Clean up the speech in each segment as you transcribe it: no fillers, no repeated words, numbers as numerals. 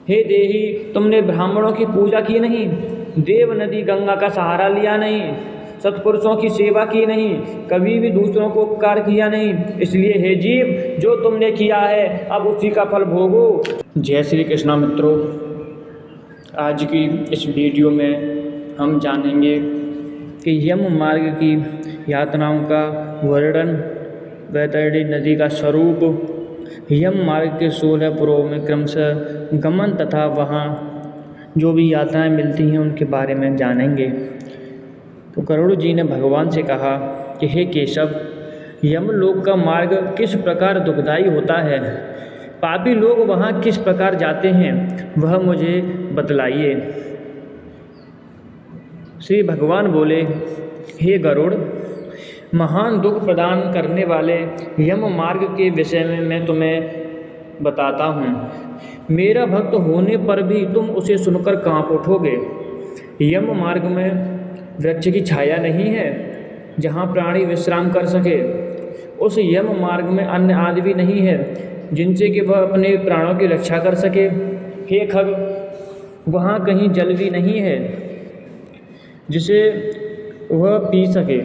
हे देही, तुमने ब्राह्मणों की पूजा की नहीं, देव नदी गंगा का सहारा लिया नहीं, सत्पुरुषों की सेवा की नहीं, कभी भी दूसरों को उपकार किया नहीं, इसलिए हे जीव, जो तुमने किया है अब उसी का फल भोगो। जय श्री कृष्ण मित्रों, आज की इस वीडियो में हम जानेंगे कि यम मार्ग की यात्राओं का वर्णन, वैतरणी नदी का स्वरूप, यम मार्ग के 16 पुरों में क्रमशः गमन तथा वहाँ जो भी यात्राएं मिलती हैं उनके बारे में जानेंगे। तो गरुड़ जी ने भगवान से कहा कि हे केशव, यमलोक का मार्ग किस प्रकार दुखदाई होता है, पापी लोग वहाँ किस प्रकार जाते हैं, वह मुझे बतलाइए। श्री भगवान बोले, हे गरुड़, महान दुख प्रदान करने वाले यम मार्ग के विषय में मैं तुम्हें बताता हूँ। मेरा भक्त होने पर भी तुम उसे सुनकर काँप उठोगे। यम मार्ग में वृक्ष की छाया नहीं है जहाँ प्राणी विश्राम कर सके। उस यम मार्ग में अन्न आदि भी नहीं है जिनसे कि वह अपने प्राणों की रक्षा कर सके। हे खग, वहाँ कहीं जल भी नहीं है जिसे वह पी सके।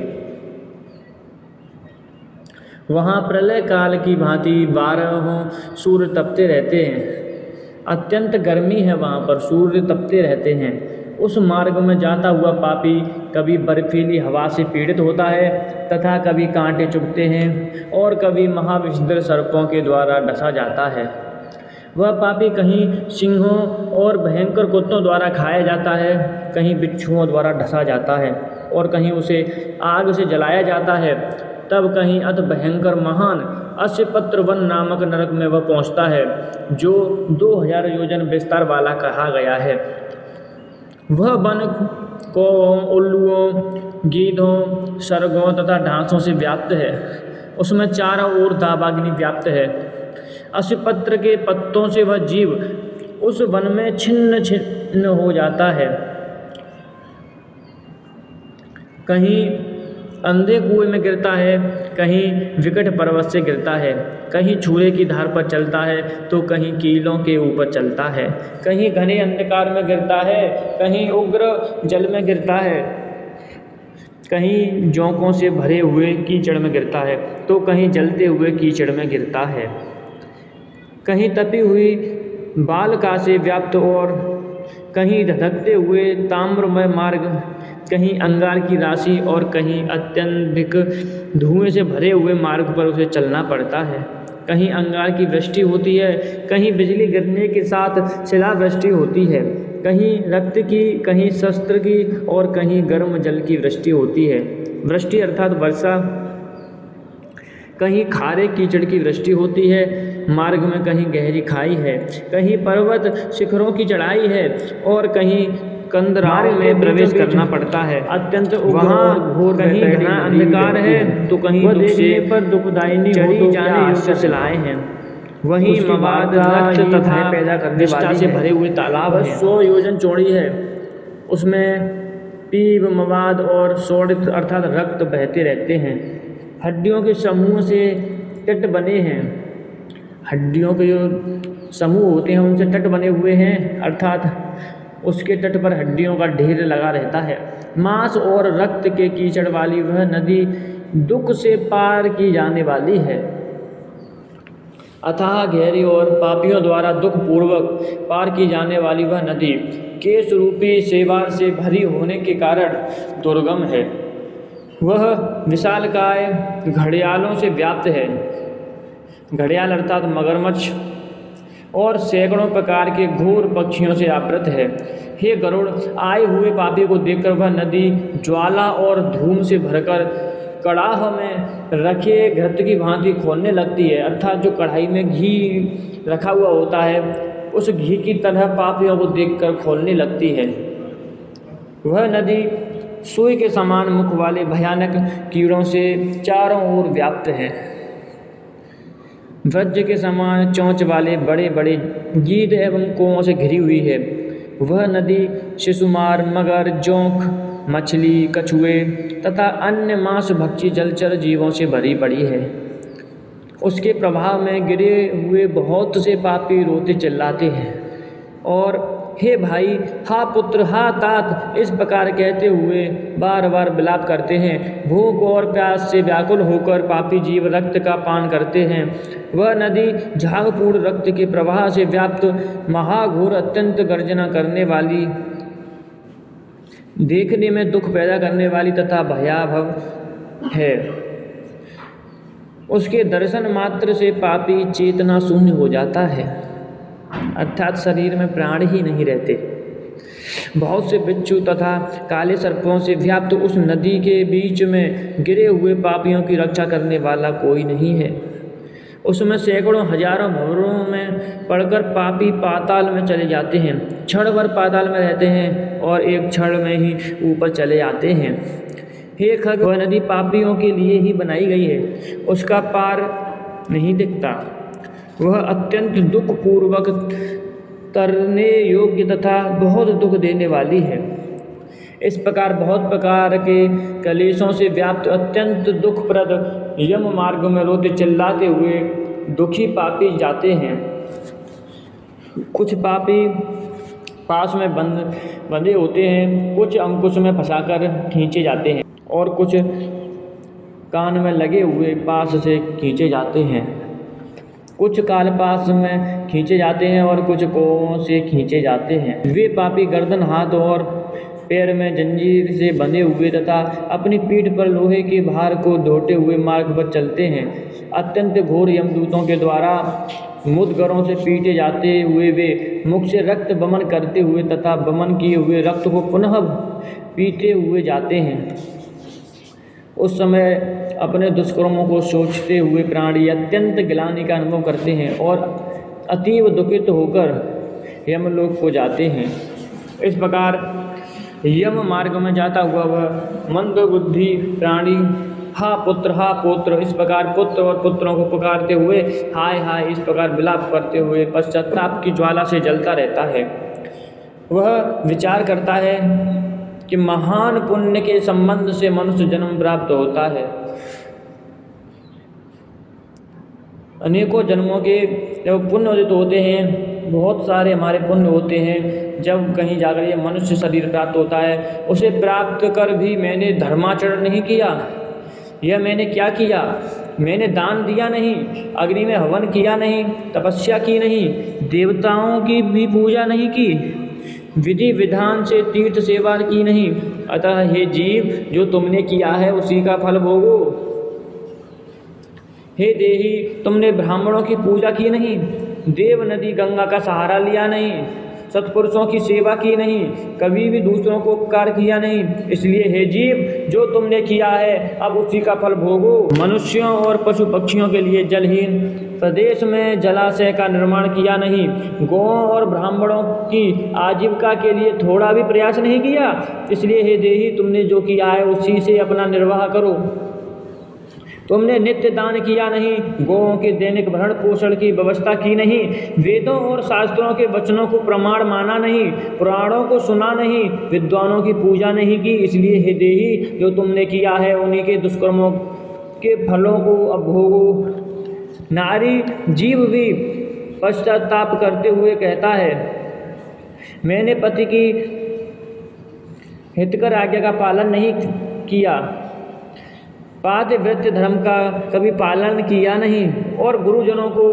वहाँ प्रलय काल की भांति 12 सूर्य तपते रहते हैं। अत्यंत गर्मी है वहाँ पर, सूर्य तपते रहते हैं। उस मार्ग में जाता हुआ पापी कभी बर्फीली हवा से पीड़ित होता है तथा कभी कांटे चुभते हैं और कभी महाविषधर सर्पों के द्वारा डसा जाता है। वह पापी कहीं सिंहों और भयंकर कुत्तों द्वारा खाया जाता है, कहीं बिच्छुओं द्वारा डसा जाता है और कहीं उसे आग से जलाया जाता है। तब कहीं अति भयंकर महान अश्वपत्र वन नामक नरक में वह पहुँचता है, जो 2000 योजन विस्तार वाला कहा गया है। वह वन कौवों, उल्लुओं, गीधों, सर्गों तथा ढांसों से व्याप्त है। उसमें चारों ओर दावाग्नि व्याप्त है। अश्वपत्र के पत्तों से वह जीव उस वन में छिन्न छिन्न हो जाता है। कहीं अंधे कुएं में गिरता है, कहीं विकट पर्वत से गिरता है, कहीं छुरे की धार पर चलता है तो कहीं कीलों के ऊपर चलता है, कहीं घने अंधकार में गिरता है, कहीं उग्र जल में गिरता है, कहीं जोंकों से भरे हुए कीचड़ में गिरता है तो कहीं जलते हुए कीचड़ में गिरता है, कहीं तपी हुई बालका से व्याप्त और कहीं धधकते हुए ताम्रमय मार्ग, कहीं अंगार की राशि और कहीं अत्यधिक धुएं से भरे हुए मार्ग पर उसे चलना पड़ता है। कहीं अंगार की वृष्टि होती है, कहीं बिजली गिरने के साथ शिलावृष्टि होती है, कहीं रक्त की, कहीं शस्त्र की और कहीं गर्म जल की वृष्टि होती है। वृष्टि अर्थात वर्षा। कहीं खारे कीचड़ की वृष्टि होती है। मार्ग में कहीं गहरी खाई है, कहीं पर्वत शिखरों की चढ़ाई है और कहीं कंदरार में प्रवेश करना पड़ता है। अत्यंत वहाँ घोर कहीं घना अंधकार है तो कहीं दुख से पर दुखदायिनी चढ़ी जाने शिलाएं हैं। वहीं मवाद रक्त तथा पैदा करने वाली से भरे हुए तालाब 100 योजन चौड़ी है। उसमें पीप, मवाद और सोडित अर्थात रक्त बहते रहते हैं। हड्डियों के समूह से तट बने हैं। हड्डियों के जो समूह होते हैं उनसे तट बने हुए हैं, अर्थात उसके तट पर हड्डियों का ढेर लगा रहता है। मांस और रक्त के कीचड़ वाली वह नदी दुख से पार की जाने वाली है। अथाह गहरी और पापियों द्वारा दुख पूर्वक पार की जाने वाली वह नदी केश रूपी शैवाल से भरी होने के कारण दुर्गम है। वह विशालकाय घड़ियालों से व्याप्त है। घड़ियाल अर्थात मगरमच्छ और सैकड़ों प्रकार के घोर पक्षियों से आवृत है। हे गरुड़, आए हुए पापी को देखकर वह नदी ज्वाला और धूम से भरकर कड़ाह में रखे घृत की भांति खोलने लगती है, अर्थात जो कढ़ाई में घी रखा हुआ होता है उस घी की तरह पापियों को देखकर खोलने लगती है। वह नदी सुई के समान मुख वाले भयानक कीड़ों से चारों ओर व्याप्त है। वज्र के समान चोंच वाले बड़े बड़े गीध एवं कौओं से घिरी हुई है। वह नदी शिशुमार, मगर, जोंक, मछली, कछुए तथा अन्य मांस भक्षी जलचर जीवों से भरी पड़ी है। उसके प्रभाव में गिरे हुए बहुत से पापी रोते चिल्लाते हैं। और हे भाई, हा पुत्र, हा तात, इस प्रकार कहते हुए बार बार विलाप करते हैं। भूख और प्यास से व्याकुल होकर पापी जीव रक्त का पान करते हैं। वह नदी झागपूर्ण रक्त के प्रवाह से व्याप्त महाघोर अत्यंत गर्जना करने वाली, देखने में दुख पैदा करने वाली तथा भयावह है। उसके दर्शन मात्र से पापी चेतना शून्य हो जाता है, अर्थात शरीर में प्राण ही नहीं रहते। बहुत से बिच्छू तथा काले सर्पों से व्याप्त उस नदी के बीच में गिरे हुए पापियों की रक्षा करने वाला कोई नहीं है। उसमें सैकड़ों हजारों भंवरों में पड़कर पापी पाताल में चले जाते हैं। क्षण भर पाताल में रहते हैं और एक क्षण में ही ऊपर चले आते हैं। हे खग, वह नदी पापियों के लिए ही बनाई गई है, उसका पार नहीं दिखता। वह अत्यंत दुख पूर्वक तरने योग्य तथा बहुत दुख देने वाली है। इस प्रकार बहुत प्रकार के कलेशों से व्याप्त अत्यंत दुखप्रद यम मार्ग में रोते चिल्लाते हुए दुखी पापी जाते हैं। कुछ पापी पास में बंधे होते हैं, कुछ अंकुश में फंसाकर खींचे जाते हैं और कुछ कान में लगे हुए पास से खींचे जाते हैं। कुछ काल पास में खींचे जाते हैं और कुछ कोहों से खींचे जाते हैं। वे पापी गर्दन, हाथ और पैर में जंजीर से बंधे हुए तथा अपनी पीठ पर लोहे के भार को ढोते हुए मार्ग पर चलते हैं। अत्यंत घोर यमदूतों के द्वारा मुद्गरों से पीटे जाते हुए वे मुख से रक्त बमन करते हुए तथा बमन किए हुए रक्त को पुनः पीते हुए जाते हैं। उस समय अपने दुष्कर्मों को सोचते हुए प्राणी अत्यंत ग्लानि का अनुभव करते हैं और अतीव दुखित होकर यमलोक को जाते हैं। इस प्रकार यम मार्ग में जाता हुआ वह मंद बुद्धि प्राणी हा पुत्र, हा पुत्र, इस प्रकार पुत्र और पुत्रों को पुकारते हुए हाय हाय इस प्रकार विलाप करते हुए पश्चाताप की ज्वाला से जलता रहता है। वह विचार करता है कि महान पुण्य के संबंध से मनुष्य जन्म प्राप्त होता है। अनेकों जन्मों के जब पुण्य उदित होते हैं, बहुत सारे हमारे पुण्य होते हैं, जब कहीं जाकर ये मनुष्य शरीर प्राप्त होता है, उसे प्राप्त कर भी मैंने धर्माचरण नहीं किया। यह मैंने क्या किया? मैंने दान दिया नहीं, अग्नि में हवन किया नहीं, तपस्या की नहीं, देवताओं की भी पूजा नहीं की, विधि विधान से तीर्थ सेवा की नहीं। अतः हे जीव, जो तुमने किया है उसी का फल भोगो। हे देही, तुमने ब्राह्मणों की पूजा की नहीं, देव नदी गंगा का सहारा लिया नहीं, सत्पुरुषों की सेवा की नहीं, कभी भी दूसरों को उपकार किया नहीं। इसलिए हे जीव, जो तुमने किया है अब उसी का फल भोगो। मनुष्यों और पशु पक्षियों के लिए जलहीन प्रदेश में जलाशय का निर्माण किया नहीं, गौओं और ब्राह्मणों की आजीविका के लिए थोड़ा भी प्रयास नहीं किया। इसलिए हे देही, तुमने जो किया है उसी से अपना निर्वाह करो। तुमने नित्य दान किया नहीं, गौओं के दैनिक भरण पोषण की व्यवस्था की नहीं, वेदों और शास्त्रों के वचनों को प्रमाण माना नहीं, पुराणों को सुना नहीं, विद्वानों की पूजा नहीं की। इसलिए हे देही, जो तुमने किया है उन्हीं के दुष्कर्मों के फलों को अब भोगो। नारी जीव भी पश्चाताप करते हुए कहता है, मैंने पति की हितकर आज्ञा का पालन नहीं किया, पातिव्रत्य धर्म का कभी पालन किया नहीं और गुरुजनों को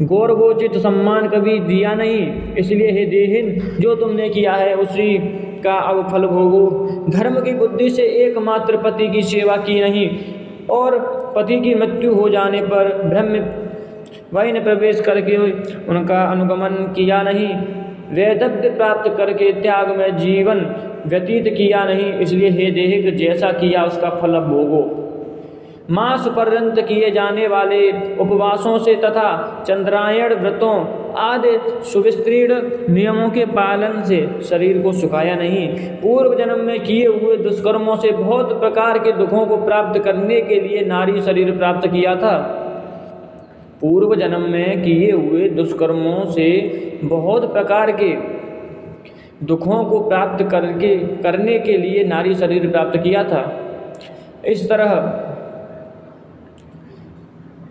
गौरवोचित सम्मान कभी दिया नहीं। इसलिए हे देहिन, जो तुमने किया है उसी का अब फल भोगो। धर्म की बुद्धि से एकमात्र पति की सेवा की नहीं और पति की मृत्यु हो जाने पर ब्रह्म वही ने प्रवेश करके उनका अनुगमन किया नहीं, वैदव्य प्राप्त करके त्याग में जीवन व्यतीत किया नहीं। इसलिए हे देहिक, जैसा किया उसका फल अब भोगो। मास पर्यंत किए जाने वाले उपवासों से तथा चंद्रायण व्रतों आदि सुविस्तृण नियमों के पालन से शरीर को सुखाया नहीं। पूर्व जन्म में किए हुए दुष्कर्मों से बहुत प्रकार के दुखों को प्राप्त करने के लिए नारी शरीर प्राप्त किया था। पूर्व जन्म में किए हुए दुष्कर्मों से बहुत प्रकार के दुखों को प्राप्त करने के लिए नारी शरीर प्राप्त किया था। इस तरह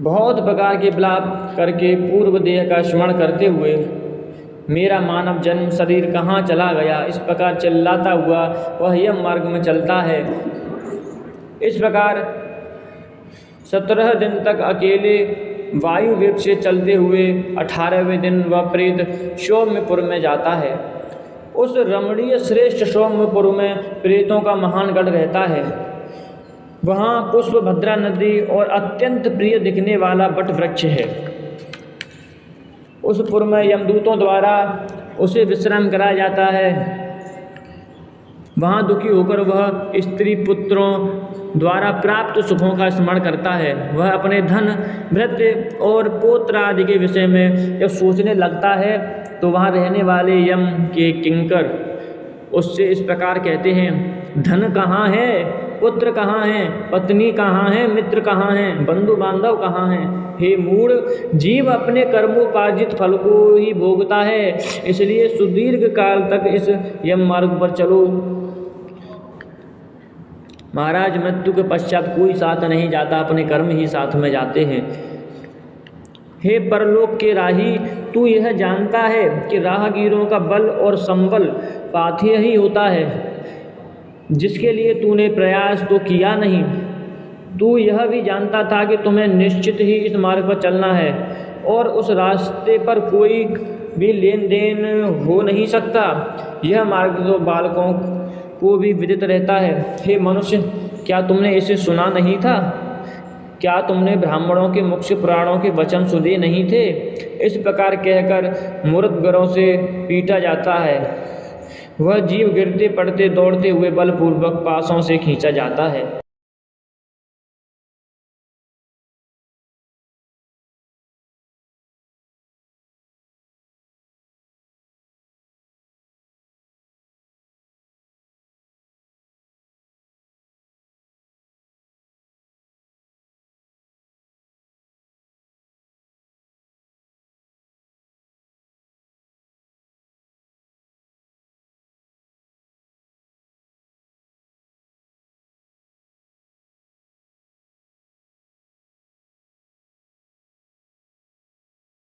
बहुत प्रकार के विलाप करके पूर्व देह का स्मरण करते हुए मेरा मानव जन्म शरीर कहाँ चला गया। इस प्रकार चिल्लाता हुआ वह यम मार्ग में चलता है। इस प्रकार 17 दिन तक अकेले वायु वेग से चलते हुए 18वें दिन वह प्रेत सौम्यपुर में जाता है। उस रमणीय श्रेष्ठ सौम्यपुर में प्रेतों का महान गढ़ रहता है। वहाँ पुष्पभद्रा नदी और अत्यंत प्रिय दिखने वाला वट वृक्ष है। उस पुर में यमदूतों द्वारा उसे विश्राम कराया जाता है। वहाँ दुखी होकर वह स्त्री पुत्रों द्वारा प्राप्त सुखों का स्मरण करता है। वह अपने धन भृत्य और पौत्र आदि के विषय में जब सोचने लगता है तो वहाँ रहने वाले यम के किंकर उससे इस प्रकार कहते हैं, धन कहाँ है, पुत्र कहाँ हैं, पत्नी कहाँ है, मित्र कहाँ हैं, बंधु बांधव कहाँ हैं। हे मूढ़, जीव अपने कर्मोपार्जित फल को ही भोगता है, इसलिए सुदीर्घ काल तक इस यम मार्ग पर चलो। महाराज, मृत्यु के पश्चात कोई साथ नहीं जाता, अपने कर्म ही साथ में जाते हैं। हे परलोक के राही, तू यह जानता है कि राहगीरों का बल और संबल पाथेय ही होता है, जिसके लिए तूने प्रयास तो किया नहीं। तू यह भी जानता था कि तुम्हें निश्चित ही इस मार्ग पर चलना है और उस रास्ते पर कोई भी लेन देन हो नहीं सकता। यह मार्ग तो बालकों को भी विदित रहता है। हे मनुष्य, क्या तुमने इसे सुना नहीं था? क्या तुमने ब्राह्मणों के मुख से पुराणों के वचन सुने नहीं थे? इस प्रकार कहकर मूर्तगरों से पीटा जाता है। वह जीव गिरते पड़ते दौड़ते हुए बलपूर्वक पासों से खींचा जाता है।